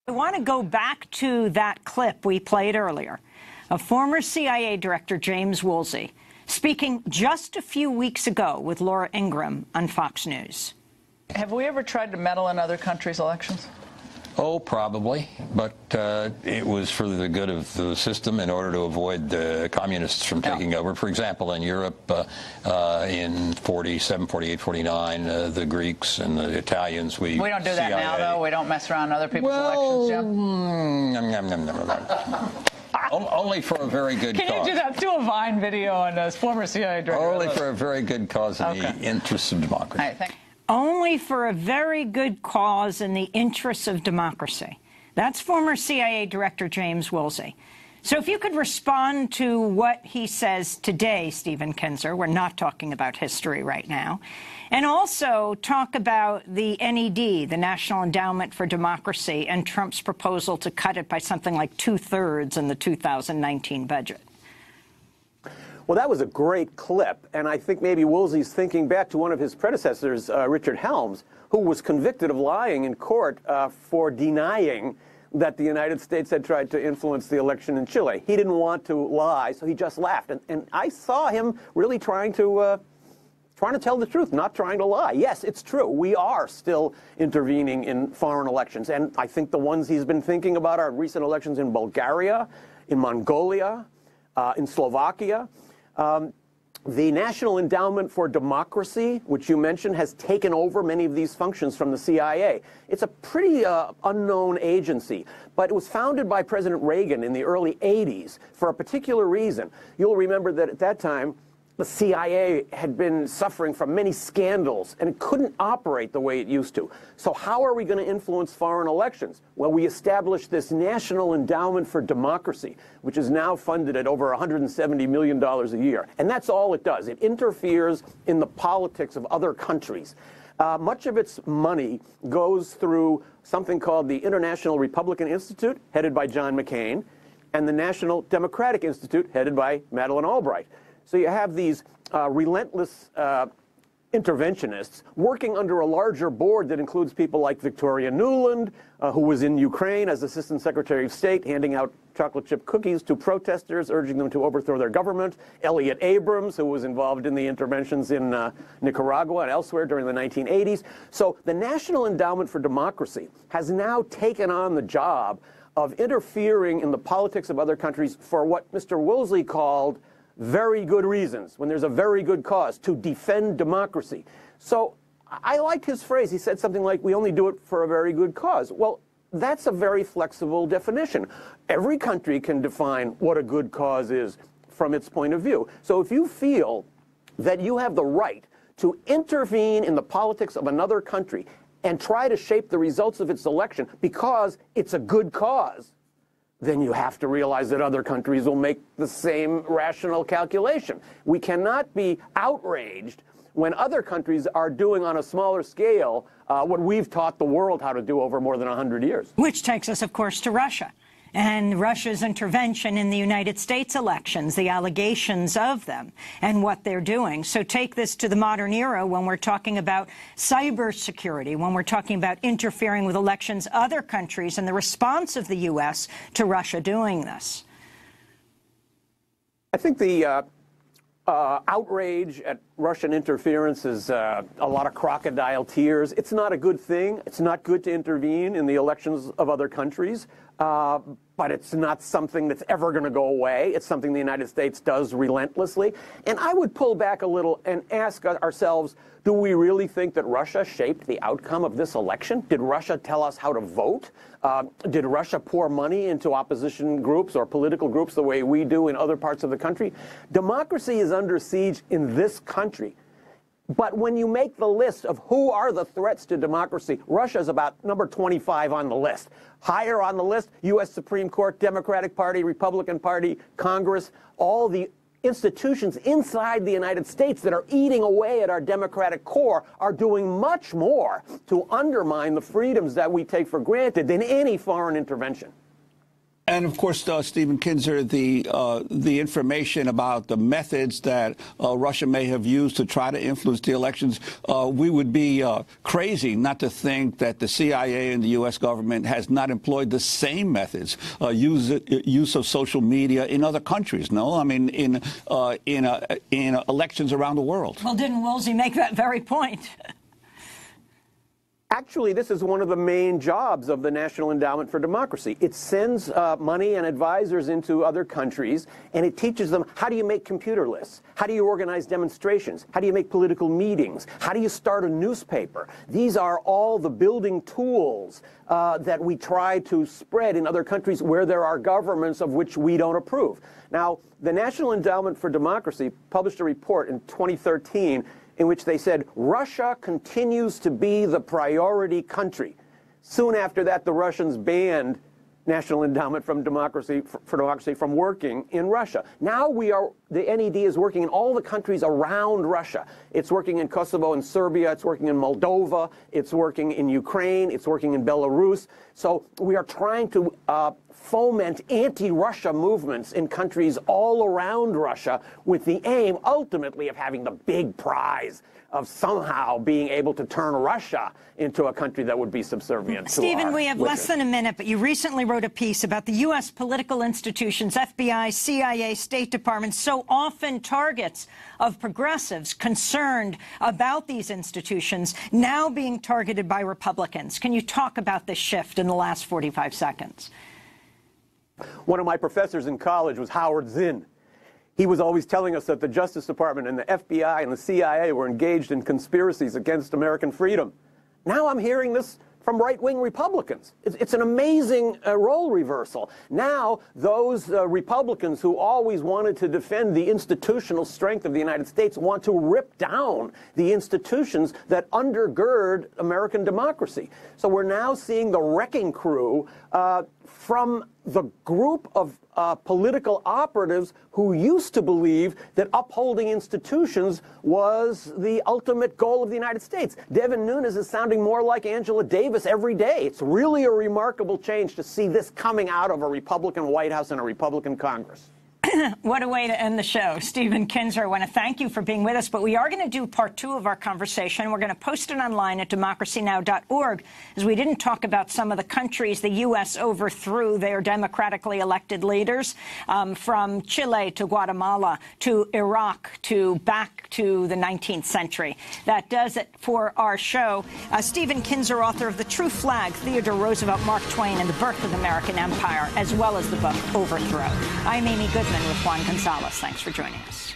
I want to go back to that clip we played earlier of former CIA Director James Woolsey speaking just a few weeks ago with Laura Ingraham on Fox News. Have we ever tried to meddle in other countries' elections? Oh, probably, but it was for the good of the system in order to avoid the communists from taking over. For example, in Europe, in 47, 48, 49, the Greeks and the Italians, we don't do that CIA. now, though? We don't mess around other people's elections, Jim? Only for a very good cause. Can you do that? Do a Vine video on a former CIA director. Only for a very good cause in the interests of democracy. All right, thank you. Only for a very good cause in the interests of democracy. That's former CIA Director James Woolsey. So if you could respond to what he says today, Stephen Kinzer, we're not talking about history right now, and also talk about the NED, the National Endowment for Democracy, and Trump's proposal to cut it by something like 2/3 in the 2019 budget. Well, that was a great clip, and I think maybe Woolsey's thinking back to one of his predecessors, Richard Helms, who was convicted of lying in court for denying that the United States had tried to influence the election in Chile. He didn't want to lie, so he just laughed. And I saw him really trying to tell the truth, not trying to lie. Yes, it's true. We are still intervening in foreign elections, and I think the ones he's been thinking about are recent elections in Bulgaria, in Mongolia, in Slovakia. The National Endowment for Democracy, which you mentioned, has taken over many of these functions from the CIA. It's a pretty unknown agency, but it was founded by President Reagan in the early 80s for a particular reason. You'll remember that at that time, the CIA had been suffering from many scandals, and it couldn't operate the way it used to. So how are we going to influence foreign elections? Well, we established this National Endowment for Democracy, which is now funded at over $170 million a year. And that's all it does. It interferes in the politics of other countries. Much of its money goes through something called the International Republican Institute, headed by John McCain, and the National Democratic Institute, headed by Madeleine Albright. So you have these relentless interventionists working under a larger board that includes people like Victoria Nuland, who was in Ukraine as Assistant Secretary of State, handing out chocolate chip cookies to protesters, urging them to overthrow their government. Elliot Abrams, who was involved in the interventions in Nicaragua and elsewhere during the 1980s. So the National Endowment for Democracy has now taken on the job of interfering in the politics of other countries for what Mr. Woolsey called very good reasons, when there's a very good cause, to defend democracy. So I liked his phrase. He said something like, we only do it for a very good cause. Well, that's a very flexible definition. Every country can define what a good cause is from its point of view. So if you feel that you have the right to intervene in the politics of another country and try to shape the results of its election because it's a good cause, then you have to realize that other countries will make the same rational calculation. We cannot be outraged when other countries are doing on a smaller scale what we've taught the world how to do over more than 100 years. Which takes us, of course, to Russia and Russia's intervention in the United States elections, the allegations of them and what they're doing. So take this to the modern era when we're talking about cybersecurity, when we're talking about interfering with elections, other countries, and the response of the U.S. to Russia doing this. I think the outrage at Russian interference is a lot of crocodile tears. It's not a good thing. It's not good to intervene in the elections of other countries. But it's not something that's ever going to go away. It's something the United States does relentlessly. And I would pull back a little and ask ourselves, do we really think that Russia shaped the outcome of this election? Did Russia tell us how to vote? Did Russia pour money into opposition groups or political groups the way we do in other parts of the country? Democracy is under siege in this country. But when you make the list of who are the threats to democracy, Russia is about number 25 on the list. Higher on the list, U.S. Supreme Court, Democratic Party, Republican Party, Congress, all the institutions inside the United States that are eating away at our democratic core are doing much more to undermine the freedoms that we take for granted than any foreign intervention. And of course, Stephen Kinzer, the information about the methods that Russia may have used to try to influence the elections, we would be crazy not to think that the CIA and the U.S. government has not employed the same methods, use of social media in other countries. No, I mean in elections around the world. Well, didn't Woolsey make that very point? Actually, this is one of the main jobs of the National Endowment for Democracy. It sends money and advisors into other countries, and it teaches them how do you make computer lists? How do you organize demonstrations? How do you make political meetings? How do you start a newspaper? These are all the building tools that we try to spread in other countries where there are governments of which we don't approve. Now, the National Endowment for Democracy published a report in 2013 in which they said Russia continues to be the priority country. Soon after that, the Russians banned National Endowment for Democracy from working in Russia. Now the NED is working in all the countries around Russia. It's working in Kosovo and Serbia, it's working in Moldova, it's working in Ukraine, it's working in Belarus. So we are trying to foment anti-Russia movements in countries all around Russia with the aim, ultimately, of having the big prize of somehow being able to turn Russia into a country that would be subservient to Stephen, our we have less than a minute, but you recently wrote a piece about the U.S. political institutions, FBI, CIA, State Department, so often targets of progressives concerned about these institutions now being targeted by Republicans. Can you talk about this shift in the last 45 seconds? One of my professors in college was Howard Zinn. He was always telling us that the Justice Department and the FBI and the CIA were engaged in conspiracies against American freedom. Now I'm hearing this from right-wing Republicans. It's an amazing role reversal. Now those Republicans who always wanted to defend the institutional strength of the United States want to rip down the institutions that undergird American democracy. So we're now seeing the wrecking crew from the group of political operatives who used to believe that upholding institutions was the ultimate goal of the United States. Devin Nunes is sounding more like Angela Davis every day. It's really a remarkable change to see this coming out of a Republican White House and a Republican Congress. What a way to end the show. Stephen Kinzer, I want to thank you for being with us, but we are going to do part 2 of our conversation. We're going to post it online at democracynow.org, as we didn't talk about some of the countries the U.S. overthrew their democratically elected leaders, from Chile to Guatemala to Iraq to back to the 19th century. That does it for our show. Stephen Kinzer, author of The True Flag, Theodore Roosevelt, Mark Twain, and the Birth of the American Empire, as well as the book Overthrow. I'm Amy Goodman with Juan Gonzalez. Thanks for joining us.